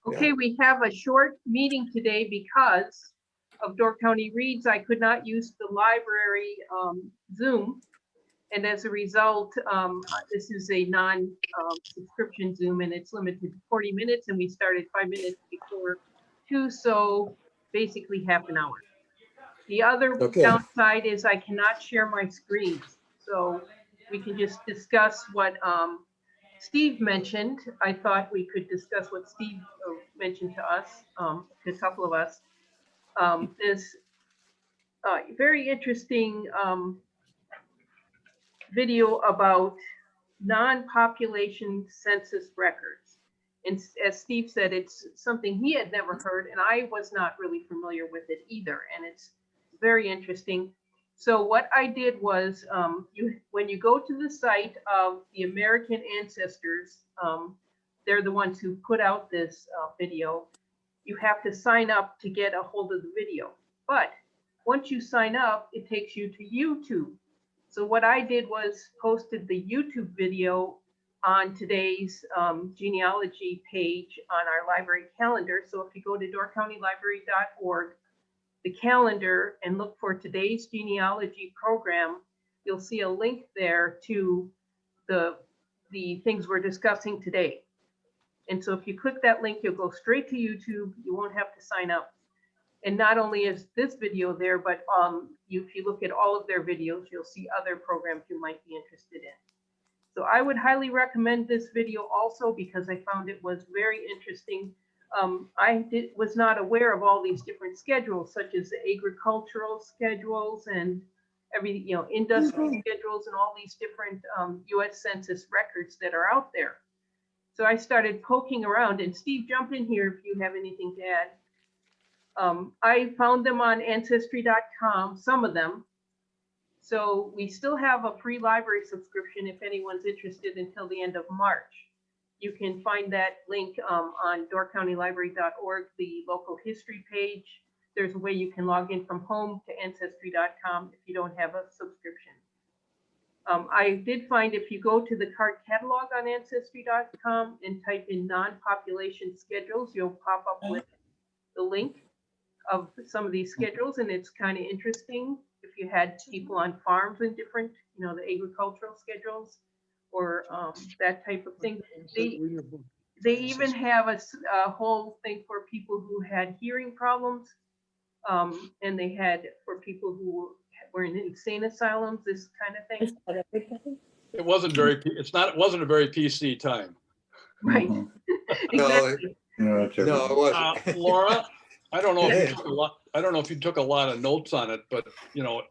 Okay, Yeah. we have a short meeting today because of Door County Reads. I could not use the library Zoom. And as a result, this is a non-subscription Zoom and it's limited to 40 minutes and we started 5 minutes before 2, so basically half an hour. The other Okay. downside is I cannot share my screen. So we can just discuss what Steve mentioned. I thought we could discuss what Steve mentioned to us, to a couple of us. This very interesting video about non-population census records. And as Steve said, it's something he had never heard, and I was not really familiar with it either. And it's very interesting. So what I did was, when you go to the site of the American Ancestors, they're the ones who put out this video. You have to sign up to get a hold of the video. But once you sign up, it takes you to YouTube. So what I did was posted the YouTube video on today's genealogy page on our library calendar. So if you go to doorcountylibrary.org, the calendar, and look for today's genealogy program, you'll see a link there to the things we're discussing today. And so if you click that link, you'll go straight to YouTube. You won't have to sign up. And not only is this video there, but if you look at all of their videos, you'll see other programs you might be interested in. So I would highly recommend this video also because I found it was very interesting. I was not aware of all these different schedules, such as the agricultural schedules and industrial schedules and all these different US Census records that are out there. So I started poking around, and Steve, jump in here if you have anything to add. I found them on ancestry.com, some of them. So we still have a free library subscription if anyone's interested until the end of March. You can find that link on doorcountylibrary.org, the local history page. There's a way you can log in from home to ancestry.com if you don't have a subscription. I did find if you go to the card catalog on ancestry.com and type in non-population schedules, you'll pop up with the link of some of these schedules, and it's kind of interesting if you had people on farms in different, the agricultural schedules or that type of thing. They even have a whole thing for people who had hearing problems, and they had for people who were in insane asylums, this kind of thing. It wasn't very a very PC time. Right. Exactly. No, it wasn't. Laura, I don't know if you took a lot of notes on it, but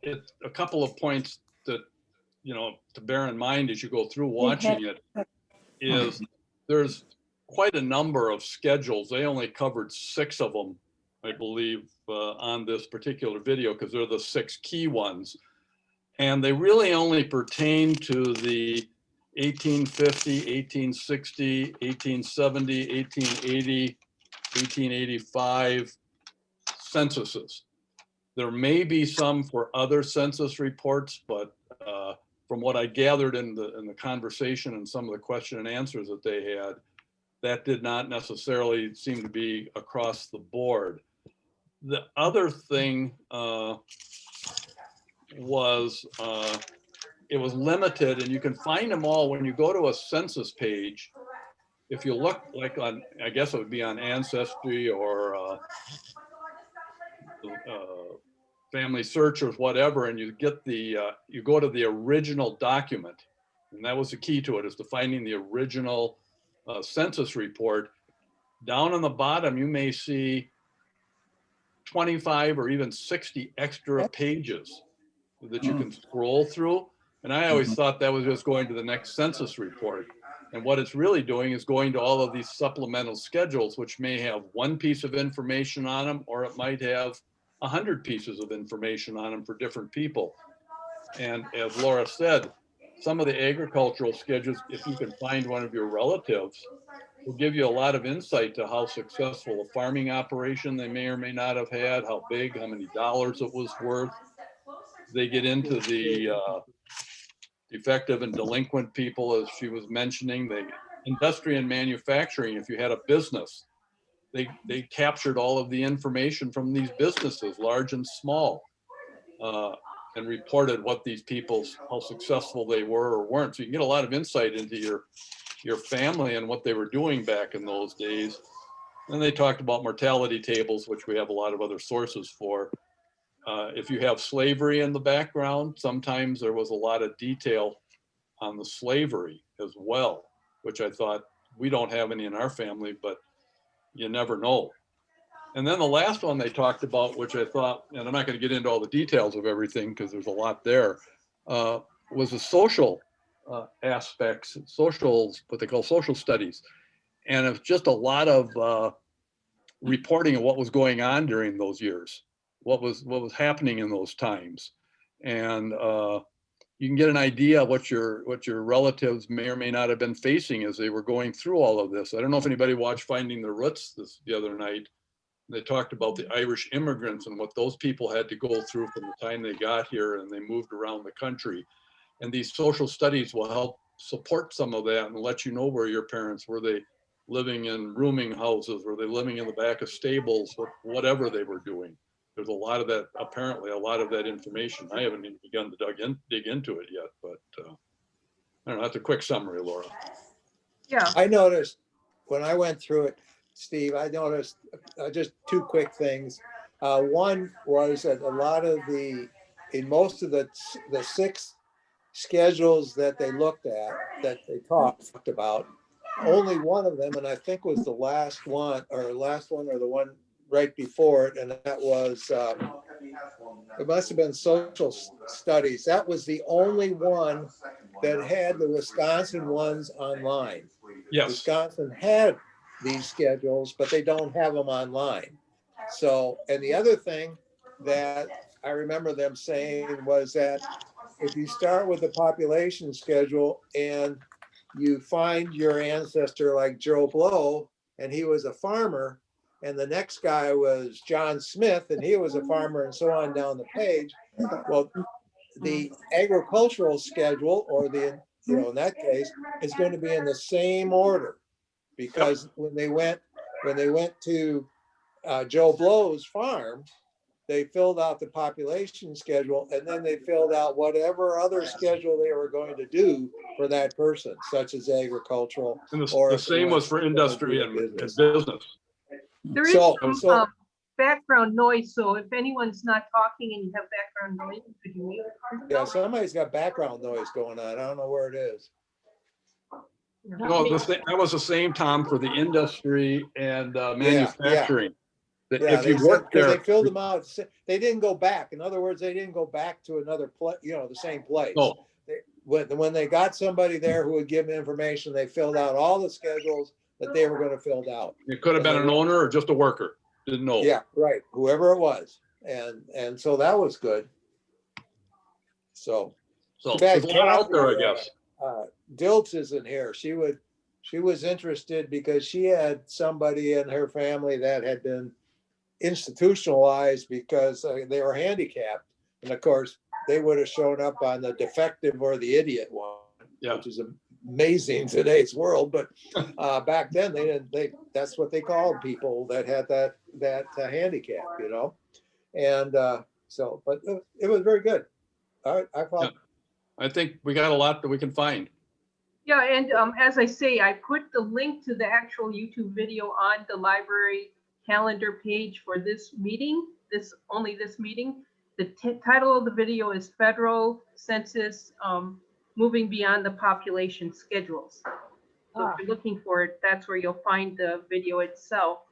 it's a couple of points that to bear in mind as you go through watching it is there's quite a number of schedules. They only covered 6 of them, I believe, on this particular video because they're the 6 key ones, and they really only pertain to the 1850, 1860, 1870, 1880, 1885 censuses. There may be some for other census reports, but from what I gathered in the conversation and some of the question and answers that they had, that did not necessarily seem to be across the board. The other thing was it was limited, and you can find them all when you go to a census page. If you look like on, I guess it would be on Ancestry or Family Search or whatever, and you get you go to the original document, and that was the key to it, is to finding the original census report. Down on the bottom, you may see 25 or even 60 extra pages that you can scroll through. And I always thought that was just going to the next census report. And what it's really doing is going to all of these supplemental schedules, which may have 1 piece of information on them, or it might have 100 pieces of information on them for different people. And as Laura said, some of the agricultural schedules, if you can find one of your relatives, will give you a lot of insight to how successful a farming operation they may or may not have had, how big, how many dollars it was worth. They get into the defective and delinquent people, as she was mentioning, the industry and manufacturing. If you had a business they captured all of the information from these businesses, large and small, and reported what these people, how successful they were or weren't. So you can get a lot of insight into your family and what they were doing back in those days. And they talked about mortality tables, which we have a lot of other sources for. If you have slavery in the background, sometimes there was a lot of detail on the slavery as well, which I thought we don't have any in our family, but you never know. And then the last one they talked about, which I thought, and I'm not going to get into all the details of everything because there's a lot there, was the social aspects, what they call social studies. And it's just a lot of reporting of what was going on during those years, what was happening in those times. And you can get an idea of what your relatives may or may not have been facing as they were going through all of this. I don't know if anybody watched Finding the Roots the other night. They talked about the Irish immigrants and what those people had to go through from the time they got here and they moved around the country. And these social studies will help support some of that and let you know where your parents were. They living in rooming houses? Were they living in the back of stables? Whatever they were doing. There's a lot of that, apparently a lot of that information. I haven't even begun to dig into it yet, but I don't know, that's a quick summary, Laura. Yeah. I noticed when I went through it, Steve, I noticed just two quick things. One was that a lot of in most of the 6 schedules that they looked at, that they talked about, only one of them, and I think was the last one or the one right before it, and that was, it must have been social studies. That was the only one that had the Wisconsin ones online. Yes. Wisconsin had these schedules, but they don't have them online. So, and the other thing that I remember them saying was that if you start with the population schedule and you find your ancestor like Joe Blow, and he was a farmer, and the next guy was John Smith, and he was a farmer, and so on down the page. Well, the agricultural schedule, or in that case, is going to be in the same order, because when they went to Joe Blow's farm, they filled out the population schedule, and then they filled out whatever other schedule they were going to do for that person, such as agricultural. And the same was for industry and business. There is some background noise, so if anyone's not talking and you have background noise, could you mute? Yeah, somebody's got background noise going on. I don't know where it is. No, that was the same, Tom, for the industry and manufacturing. Yeah, if you work there, they filled them out. They didn't go back. In other words, they didn't go back to another place, the same place. No. When they got somebody there who would give them information, they filled out all the schedules that they were going to fill out. It could have been an owner or just a worker. Didn't know. Yeah, right. Whoever it was. And so that was good. So there's a lot out there, I guess. Diltz isn't here. She was interested because she had somebody in her family that had been institutionalized because they were handicapped, and of course they would have shown up on the defective or the idiot one, which is amazing in today's world. But back then that's what they called people that had that handicap, and so, but it was very good. I thought. I think we got a lot that we can find. Yeah, and as I say, I put the link to the actual YouTube video on the library calendar page for this meeting, this meeting. The title of the video is Federal Census Moving Beyond the Population Schedules. So if you're looking for it, that's where you'll find the video itself.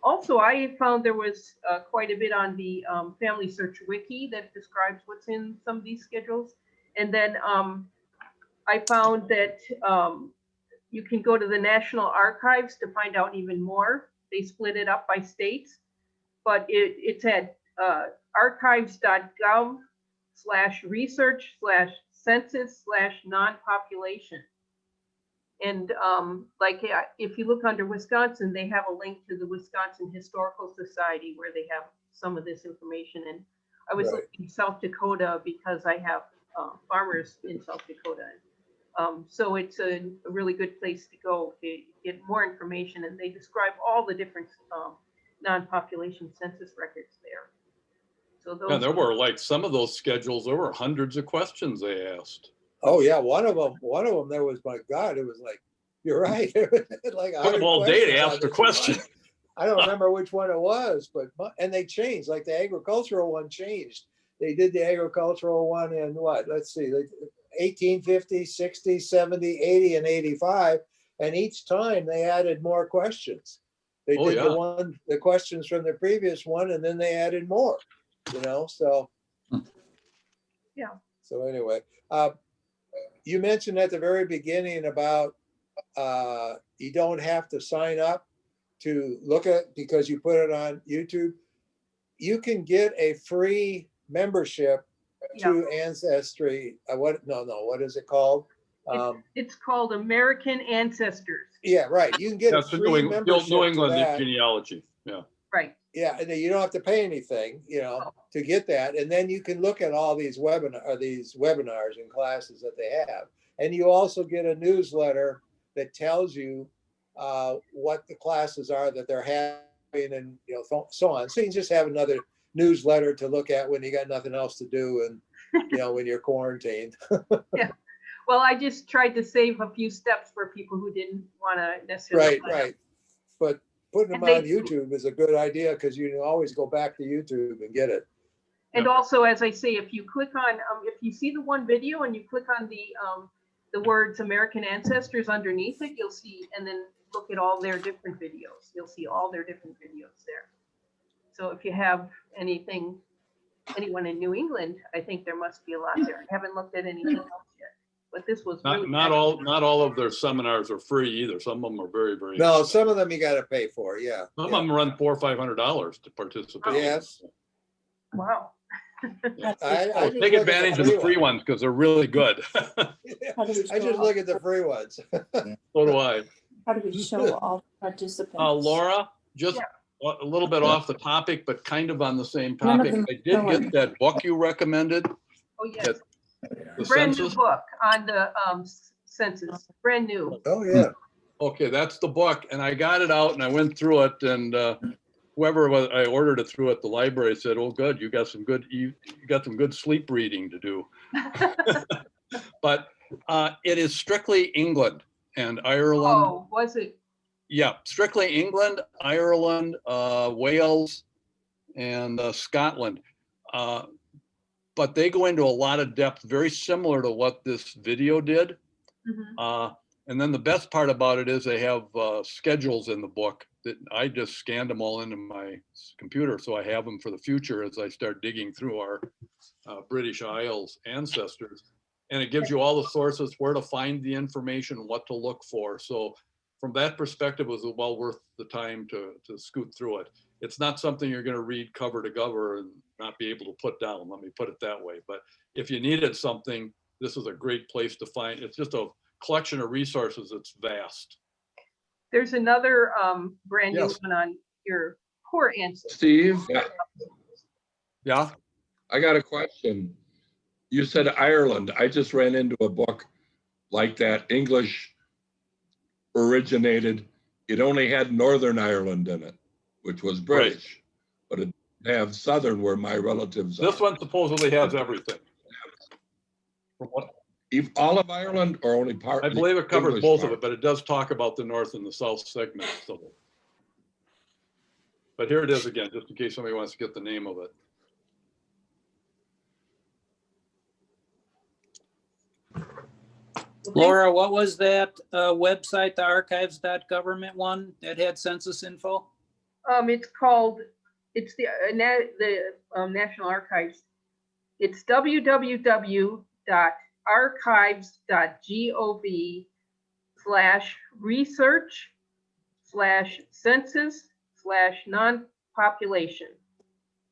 Also, I found there was quite a bit on the Family Search Wiki that describes what's in some of these schedules. And then I found that you can go to the National Archives to find out even more. They split it up by states, but it's at archives.gov/research/census/non-population. And if you look under Wisconsin, they have a link to the Wisconsin Historical Society where they have some of this information. And I was looking at South Dakota because I have farmers in South Dakota. So it's a really good place to go to get more information, and they describe all the different non-population census records there. So Yeah, those, there were like some of those schedules, there were hundreds of questions they asked. Oh, yeah, one of them, there was, my God, it was like, you're right. Like Took them all day to ask the question. I don't remember which one it was, and they changed, like the agricultural one changed. They did the agricultural one in what, let's see, 1850, 60, 70, 80, and 85. And each time they added more questions. They Oh, did yeah. the questions from the previous one, and then they added more, so. Yeah. So anyway, you mentioned at the very beginning about you don't have to sign up to look at, because you put it on YouTube. You can get a free membership to Ancestry. What is it called? It's called American Ancestors. Yeah, right. You can get a free membership New England to that. genealogy. Yeah. Right. Yeah, and then you don't have to pay anything, to get that. And then you can look at all these webinars and classes that they have. And you also get a newsletter that tells you what the classes are that they're having, and so on. So you just have another newsletter to look at when you got nothing else to do, and when you're quarantined. Yeah. Well, I just tried to save a few steps for people who didn't want to necessarily. Right. But putting them on YouTube is a good idea, because you can always go back to YouTube and get it. And also, as I say, if you click on, if you see the one video and you click on the words American Ancestors underneath it, you'll see, and then look at all their different videos. You'll see all their different videos there. So if you have anyone in New England, I think there must be a lot there. I haven't looked at anything else yet, but this was really not all of their seminars are free either. Some of them are very, very No, expensive. some of them you got to pay for. Yeah. Some of them run $400 or $500 to participate. Yes. Wow. I take advantage of the free ones, because they're really good. I just look at the free ones. So do I. How do we show all participants? Laura, just a little bit off the topic, but kind of on the same topic. I did get that book you recommended. Oh, yes. The Brand census. new book on the census. Brand new. Oh, yeah. Okay, that's the book, and I got it out and I went through it, and whoever I ordered it through at the library said, "Oh, good, you got some good sleep reading to do." But it is strictly England and Ireland. Oh, was it? Yeah, strictly England, Ireland, Wales, and Scotland. But they go into a lot of depth, very similar to what this video did. Mm-hmm. And then the best part about it is they have schedules in the book that I just scanned them all into my computer. So I have them for the future as I start digging through our British Isles ancestors. And it gives you all the sources, where to find the information, what to look for. So from that perspective, it was well worth the time to scoot through it. It's not something you're going to read cover to cover and not be able to put down, let me put it that way. But if you needed something, this is a great place to find. It's just a collection of resources that's vast. There's another brand new one on your poor ancestors. Steve, Yeah. I got a question. You said Ireland. I just ran into a book like that, English originated. It only had Northern Ireland in it, which was British, but it didn't have Southern, where my relatives are. This one supposedly has everything. From what All of Ireland, or only part? I believe it covers English both part? of it, but it does talk about the North and the South segments of it. But here it is again, just in case somebody wants to get the name of it. Laura, what was that website, the archives.government one that had census info? It's the National Archives. It's www.archives.gov/research/census/non-population.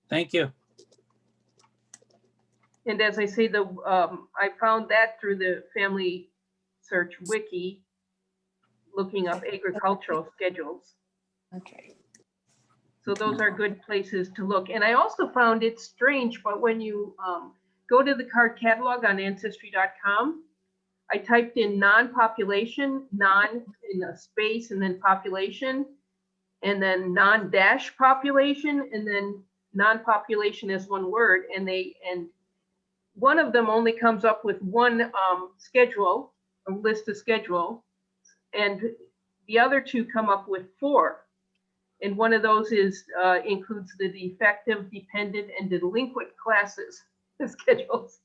Thank you. And as I say, I found that through the Family Search Wiki, looking up agricultural schedules. Okay. So those are good places to look. And I also found it strange, but when you go to the card catalog on Ancestry.com, I typed in non-population, non in a space and then population, and then non-dash population, and then non-population as one word, and one of them only comes up with one schedule, a list of schedule, and the other two come up with four. And one of those includes the defective, dependent, and delinquent classes schedules.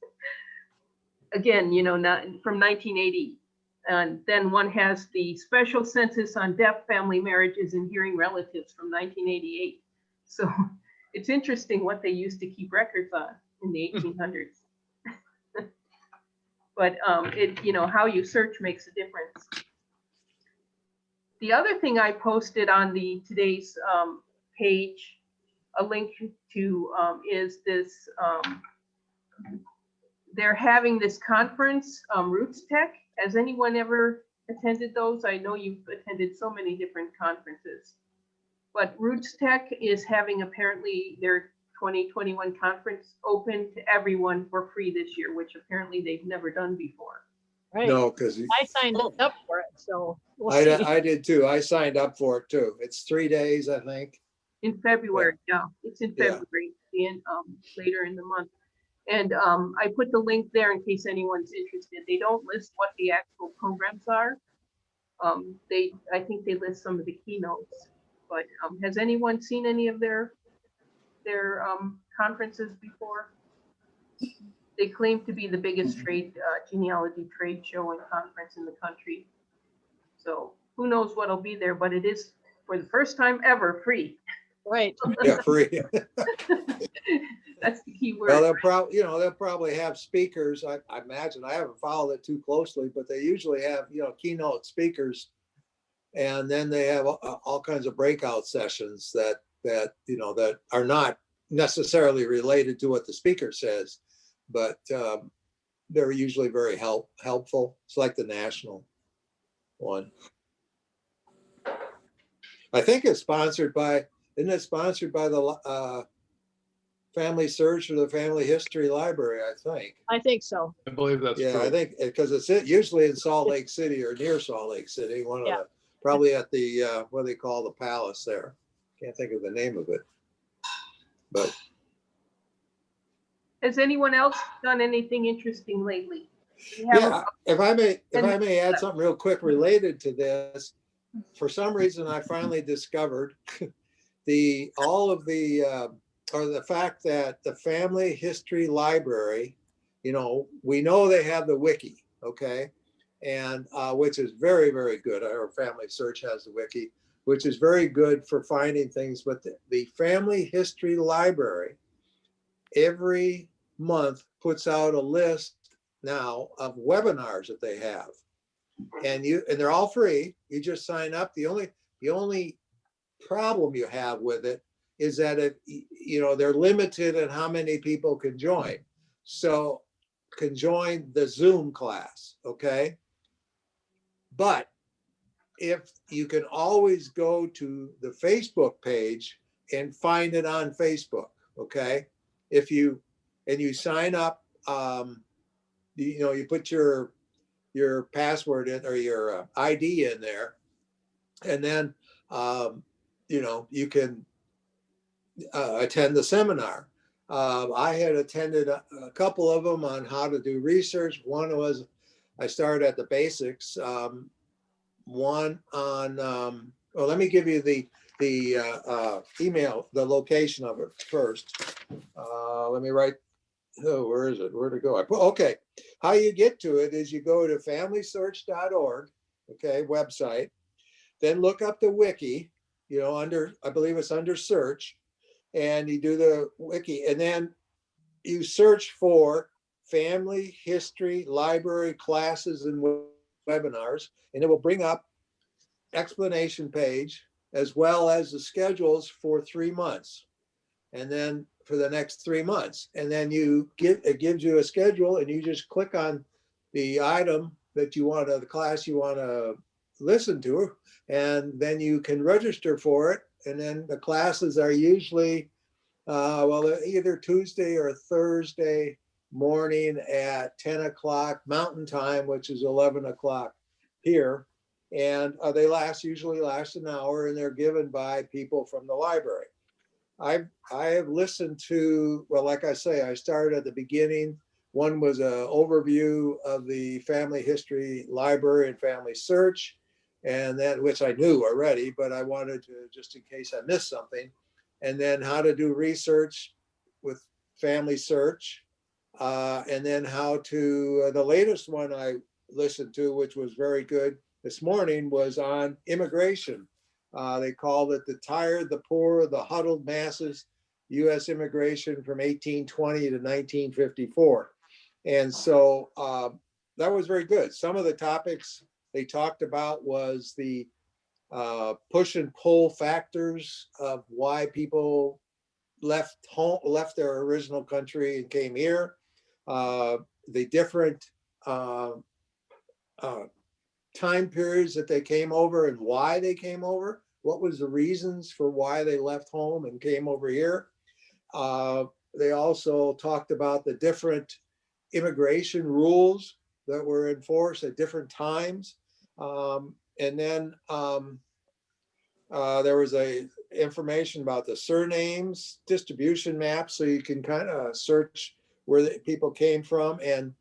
Again, not from 1980. And then one has the special census on deaf family marriages and hearing relatives from 1988. So it's interesting what they used to keep records on in the 1800s. But how you search makes a difference. The other thing I posted on the today's page, a link to, is this. They're having this conference, Roots Tech. Has anyone ever attended those? I know you've attended so many different conferences, but Roots Tech is having apparently their 2021 conference open to everyone for free this year, which apparently they've never done before. Right. No, because I signed up for it, so we'll I see. did too. I signed up for it too. It's 3 days, I think. In February, yeah, it's in Yeah. February, later in the month. And I put the link there in case anyone's interested. They don't list what the actual programs are. I think they list some of the keynotes, but has anyone seen any of their conferences before? They claim to be the biggest genealogy trade show and conference in the country. So who knows what'll be there, but it is for the first time ever free. Right. Yeah, free. That's the key word. Well, they'll probably have speakers. I imagine. I haven't followed it too closely, but they usually have, keynote speakers, and then they have all kinds of breakout sessions that are not necessarily related to what the speaker says, but they're usually very helpful. It's like the national one. I think it's sponsored by. Isn't it sponsored by the Family Search or the Family History Library? I think. I think so. I believe that's Yeah, true. I think because it's usually in Salt Lake City or near Salt Lake City. Probably at the what they call the Palace there. Can't think of the name of it. But has anyone else done anything interesting lately? if I may add something real quick related to this. For some reason, I finally discovered the fact that the Family History Library, we know they have the wiki, okay, and which is very, very good. Our Family Search has the wiki, which is very good for finding things. But the Family History Library every month puts out a list now of webinars that they have, and they're all free. You just sign up. The only problem you have with it is that they're limited in how many people can join. So can join the Zoom class, okay? But if you can always go to the Facebook page and find it on Facebook, okay? If you sign up, you put your password in or your ID in there, and then you can attend the seminar. I had attended a couple of them on how to do research. One was I started at the basics. One on let me give you the email, the location of it first. Let me write. Oh, where is it? Where to go? Okay. How you get to it is you go to familysearch.org, okay, website. Then look up the wiki, I believe it's under search, and you do the wiki, and then you search for Family History Library classes and webinars, and it will bring up explanation page as well as the schedules for 3 months, and then for the next 3 months, and then it gives you a schedule, and you just click on the item that you want, the class you want to listen to, and then you can register for it. And then the classes are usually either Tuesday or Thursday morning at 10 o'clock Mountain Time, which is 11 o'clock here. And they usually last an hour, and they're given by people from the library. I have listened to, well, like I say, I started at the beginning. One was an overview of the family history library and family search, and then, which I knew already, but I wanted to, just in case I missed something. And then how to do research with family search. And then how to, the latest one I listened to, which was very good this morning, was on immigration. They called it The Tired, the Poor, the Huddled Masses, U.S. Immigration from 1820 to 1954. And so that was very good. Some of the topics they talked about was the push and pull factors of why people left their original country and came here. The different time periods that they came over and why they came over. What was the reasons for why they left home and came over here? They also talked about the different immigration rules that were in force at different times. And then there was information about the surnames, distribution maps, so you can kind of search where the people came from, and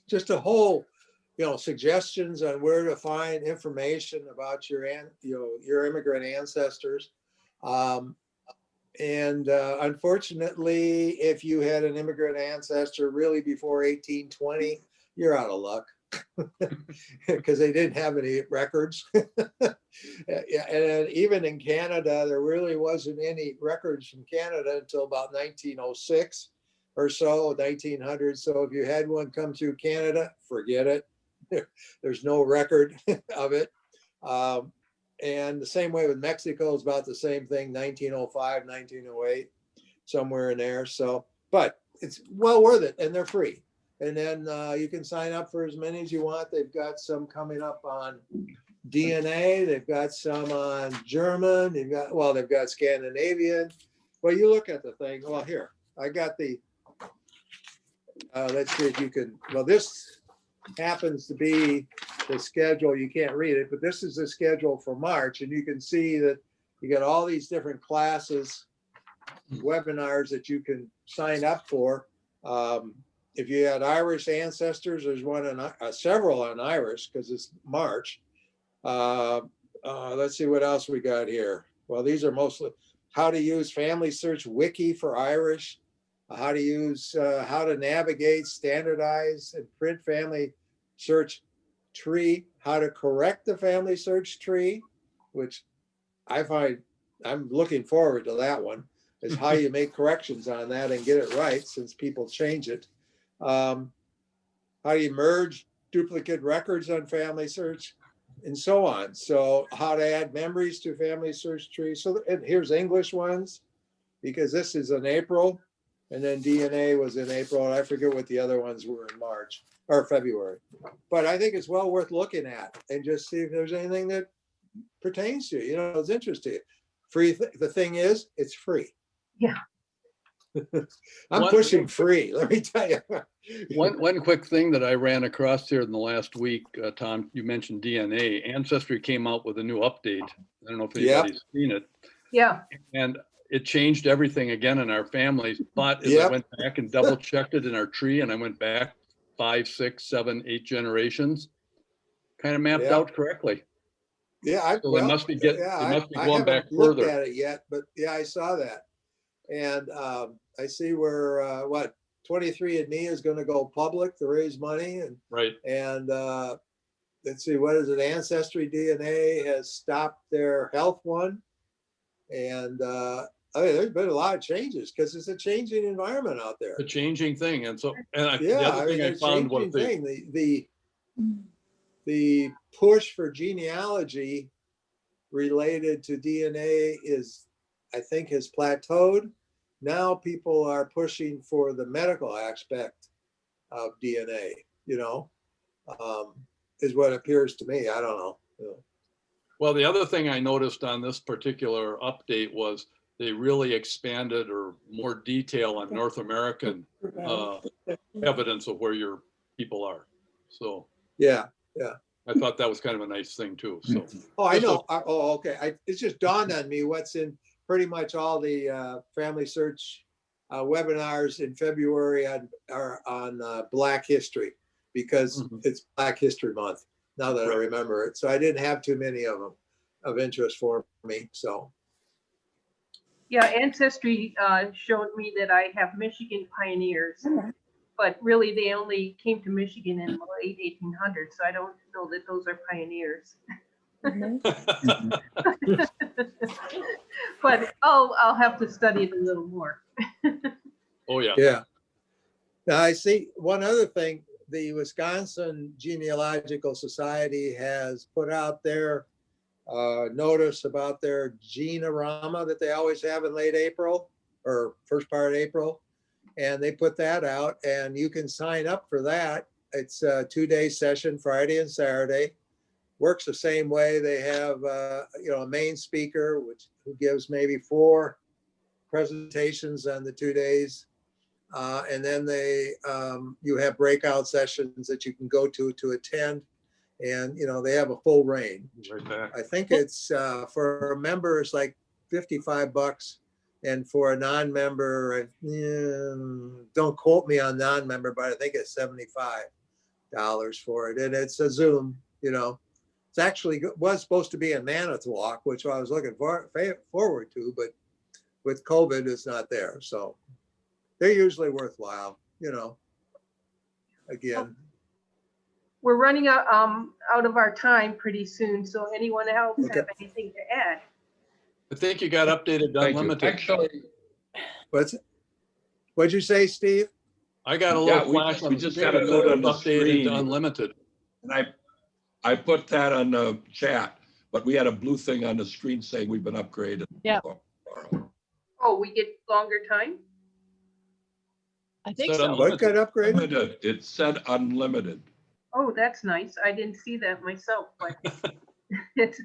just a whole, suggestions on where to find information about your immigrant ancestors. And unfortunately, if you had an immigrant ancestor really before 1820, you're out of luck because they didn't have any records. Yeah, and even in Canada, there really wasn't any records from Canada until about 1906 or so, 1900. So if you had one come through Canada, forget it. There's no record of it. And the same way with Mexico, is about the same thing, 1905, 1908, somewhere in there. So, but it's well worth it, and they're free. And then you can sign up for as many as you want. They've got some coming up on DNA. They've got some on German. They've got Scandinavian. Well, you look at the thing. Well, here, I got the, let's see if you can, well, this happens to be the schedule. You can't read it, but this is the schedule for March. And you can see that you got all these different classes, webinars that you can sign up for. If you had Irish ancestors, there's one on several on Irish because it's March. Let's see what else we got here. Well, these are mostly how to use Family Search Wiki for Irish, how to use, how to navigate, standardize, and print family search tree, how to correct the family search tree, which I find I'm looking forward to that one, is how you make corrections on that and get it right since people change it. How you merge duplicate records on family search, and so on. So how to add memories to family search tree. So and here's English ones, because this is in April, and then DNA was in April, and I forget what the other ones were in March or February. But I think it's well worth looking at and just see if there's anything that pertains to you. It's interesting. Free. The thing is, it's free. Yeah. I'm pushing free, let me tell you. One quick thing that I ran across here in the last week, Tom, you mentioned DNA. Ancestry came out with a new update. I don't know if anybody's seen it. Yeah. And it changed everything again in our families. But as I went back and double checked it in our tree, and I went back 5, 6, 7, 8 generations, kind of mapped out correctly. Yeah, so they must be going back looked further. at it yet, but yeah, I saw that. And I see where 23andMe is going to go public to raise money, and right. And let's see, what is it? Ancestry DNA has stopped their health one, and there's been a lot of changes because it's a changing environment out there. A changing thing, and so the other thing I found was the push for genealogy related to DNA is, I think, has plateaued. Now people are pushing for the medical aspect of DNA, is what appears to me. I don't know. Well, the other thing I noticed on this particular update was they really expanded or more detail on North American evidence of where your people are. So Yeah. I thought that was kind of a nice thing too. So Oh, I This know. Oh, okay. It's just dawned on me what's in pretty much all the Family Search webinars in February are on Black history, because Mhm. it's Black History Month, now that I remember it. So I didn't have too many of them of interest for me. So, Yeah, Ancestry showed me that I have Michigan pioneers, but really they only came to Michigan in the late 1800s, so I don't know that those are pioneers. But I'll have to study it a little more. oh yeah. yeah. Now I see one other thing. The Wisconsin Genealogical Society has put out their notice about their Genearama that they always have in late April or first part of April. And they put that out, and you can sign up for that. It's a 2-day session, Friday and Saturday. Works the same way. They have a main speaker, who gives maybe 4 presentations on the 2 days. And then you have breakout sessions that you can go to attend. And, they have a full range. Right back. I think it's for a member, it's like $55. And for a non-member, don't quote me on non-member, but I think it's $75 for it. And it's a Zoom, It's actually was supposed to be in Manitowoc, which I was looking forward to, but with COVID, it's not there. So they're usually worthwhile, again. We're running out of our time pretty soon, so anyone else have anything to add? I think you got updated to Thank you. unlimited. Actually, What'd you say, Steve? I got a Yeah, little we flash just- on we the just screen got a that note says on the updated screen. to unlimited. and I put that on the chat, but we had a blue thing on the screen saying we've been upgraded. Yeah. Oh, we get longer time? I think Said so. What got upgraded? Unlimited. It said unlimited. Oh, that's nice. I didn't see that myself, but it's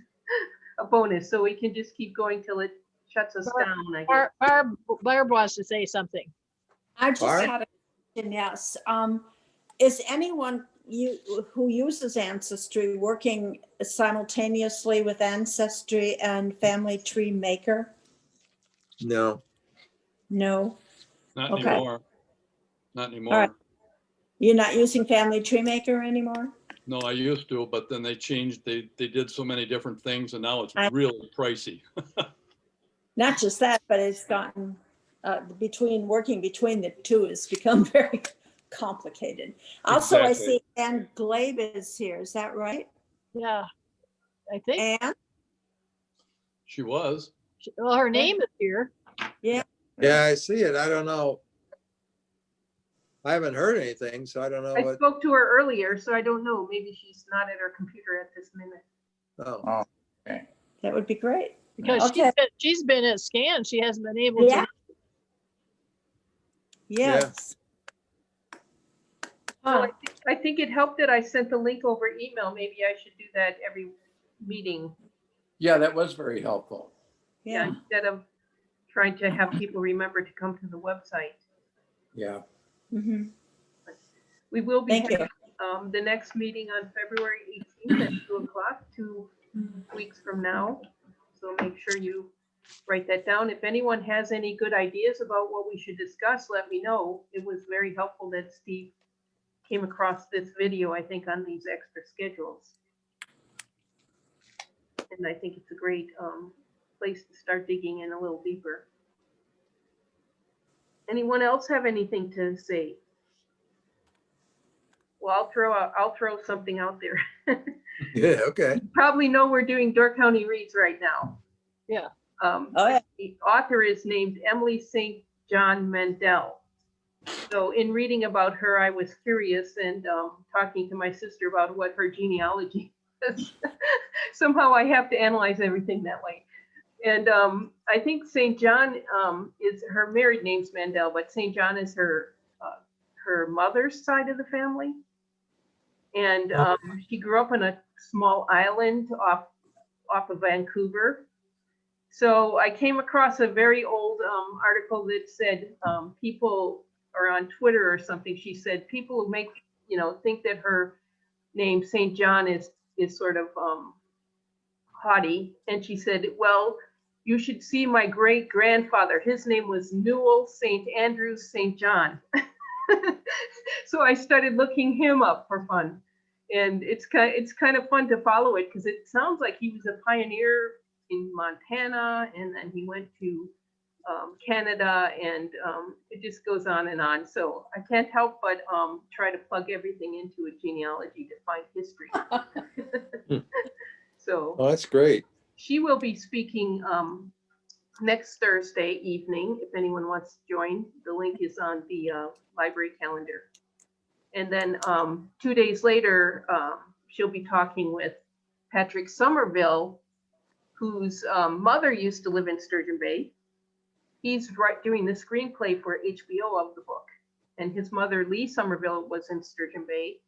a bonus. So we can just keep going till it shuts us down, I guess. Barb wants to say something. I just Barb? had a question, yes. Is anyone who uses Ancestry working simultaneously with Ancestry and Family Tree Maker? No. No, Not Okay. anymore. Not anymore. right. You're not using Family Tree Maker anymore? No, I used to, but then they changed, they did so many different things and now it's I- really pricey. Not just that, but it's gotten, working between the two has become very complicated. Also, I Exactly. see Ann Glabe is here, is that right? Yeah, I think, Ann? She was. well, her name is here. Yeah, I see it. I don't know. I haven't heard anything, so I don't know I what. spoke to her earlier, so I don't know. Maybe she's not at her computer at this minute. Oh, That would be great. Because Okay. she's been at SCAN. She hasn't been able Yeah. to. Yes. So I think it helped that I sent the link over email. Maybe I should do that every meeting. Yeah, that was very helpful. Yeah. Instead of trying to have people remember to come to the website. Yeah. Mhm. We will be Thank you. having the next meeting on February 18th at 2:00, 2 weeks from now. So make sure you write that down. If anyone has any good ideas about what we should discuss, let me know. It was very helpful that Steve came across this video, I think, on these extra schedules. And I think it's a great place to start digging in a little deeper. Anyone else have anything to say? Well, I'll throw something out there. yeah, okay. You probably know we're doing Door County Reads right now. Yeah. Oh, yeah. The author is named Emily St. John Mandel. So in reading about her, I was curious and talking to my sister about what her genealogy is. Somehow I have to analyze everything that way. And I think St. John is her married name's Mandel, but St. John is her mother's side of the family. And she grew up on a small island off of Vancouver. So I came across a very old article that said people, or on Twitter or something, she said people who make, think that her name St. John is sort of haughty. And she said, well, you should see my great grandfather. His name was Newell St. Andrews St. John. So I started looking him up for fun. And it's kind of fun to follow it because it sounds like he was a pioneer in Montana, and then he went to Canada, and it just goes on and on. So I can't help but try to plug everything into a genealogy to find history. So Oh, that's great. she will be speaking next Thursday evening. If anyone wants to join, the link is on the library calendar. And then 2 days later, she'll be talking with Patrick Somerville, whose mother used to live in Sturgeon Bay. He's doing the screenplay for HBO of the book. And his mother, Lee Somerville, was in Sturgeon Bay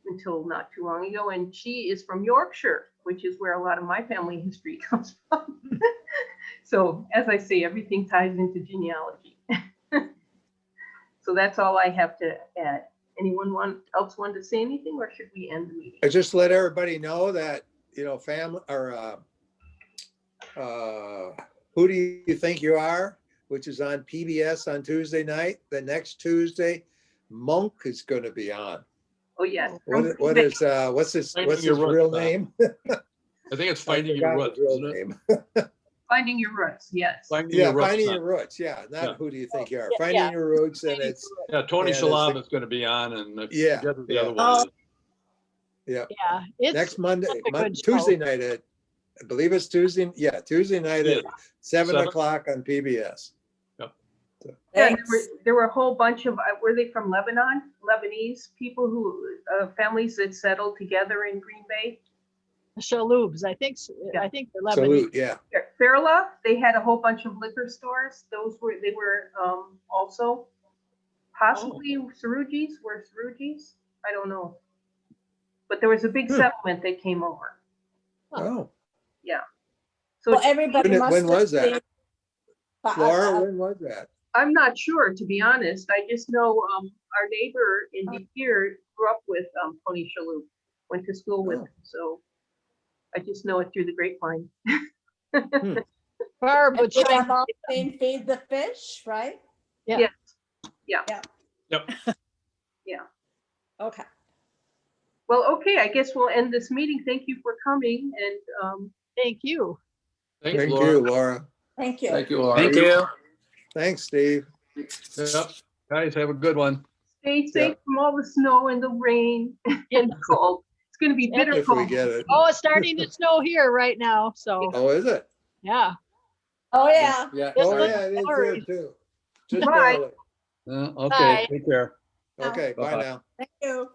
until not too long ago. And she is from Yorkshire, which is where a lot of my family history comes from. So as I say, everything ties into genealogy. So that's all I have to add. Anyone else want to say anything, or should we end the meeting? I just let everybody know that, family, or Who Do You Think You Are, which is on PBS on Tuesday night. The next Tuesday, Monk is going to be on. Oh, yes. What's his real name? I think it's Finding Your Roots, isn't it? Finding Your Roots, yes. Finding Your Roots. Yeah, not Yeah. Who Do You Think You Are? Yeah. Finding Your Roots, and it's Yeah, Tony Yeah, Shalhoub that's is going to be on, and I Yeah, forget who the yeah. other one is. Yeah, it's next Monday, a good Tuesday show. night at, I believe it's Tuesday. Yeah, Tuesday night at Yeah. 7 7. o'clock on PBS. Yeah, Thanks. there were a whole bunch of, were they from Lebanon? Lebanese people who, families that settled together in Green Bay. Shaloubs, I think they're Lebanese. Salute, yeah. Fairla, they had a whole bunch of liquor stores. They were also possibly Sarujis, I don't know. But there was a big settlement that came over. Oh, So Well, everybody When- must when have was that? seen- Laura, when was that? I'm not sure, to be honest. I just know our neighbor in Depeer grew up with Tony Shalhoub, went to school with him. So I just know it through the grapevine. Barb And would we chime have all seen Feed the Fish, right? Yeah. Yep. Okay. Well, okay, I guess we'll end this meeting. Thank you for coming, and Thank you. Thanks, Thank Laura. you, Laura. Thank you. Thank you, Laura. Thank you. Thanks, Steve. Yep. Guys, have a good one. stay safe from all the snow and the rain and cold. It's going to be bitter If we cold. get it. Oh, it's starting to snow here right now. So, Oh, is it? yeah. Oh, yeah. Yeah. Just Oh, look yeah, it is forward. here too. Just Bye. barely. Okay, Bye. take care. Okay, bye Bye-bye. now. Thank you.